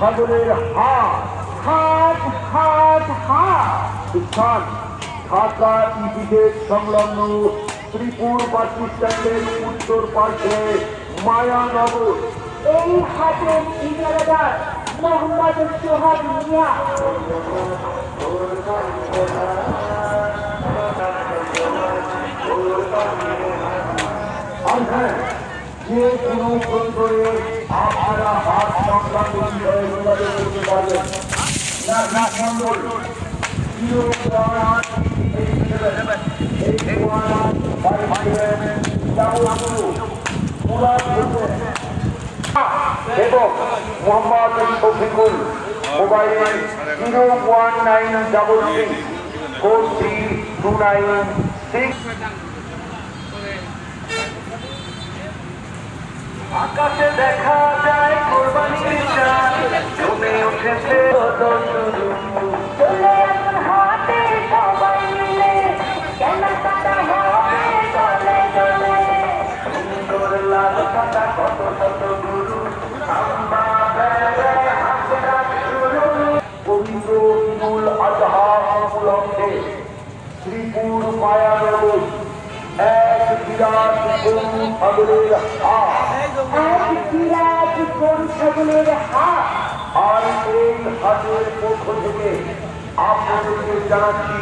ছাগলের হাট হাট হাট হাট স্থান ঢাকা ইপিজেড সংলগ্ন শ্রীপুর বাস স্ট্যান্ডের উত্তর পার্শ্বে মায়ানগর। এই হাটের ইজারাদার মোহাম্মদ সোহাগ মিয়া। যে কোনো প্রয়োজনে আপনারা হাট সংক্রান্ত বিষয়ে যোগাযোগ করতে পারবেন। এবং মোহাম্মদ শফিকুল মোবাইল 01933432996। আকাশে দেখা যায় কোরবানির চাঁদ জমে উঠেছে চলে আসুন হাটে সবাই মিলে, কেনাকাটা হবে চলে চলে। সুন্দর লাল পাতা কত শত গুরু আম্মা পবিত্র ঈদুল আজহা উপলক্ষে শ্রীপুর মায়ানগর এক বিরাট গরু ছাগলের হাট। এক বিরাট গরু ছাগলের হাট। আর এই হাটের পক্ষ থেকে আপনাদেরকে জানাচ্ছি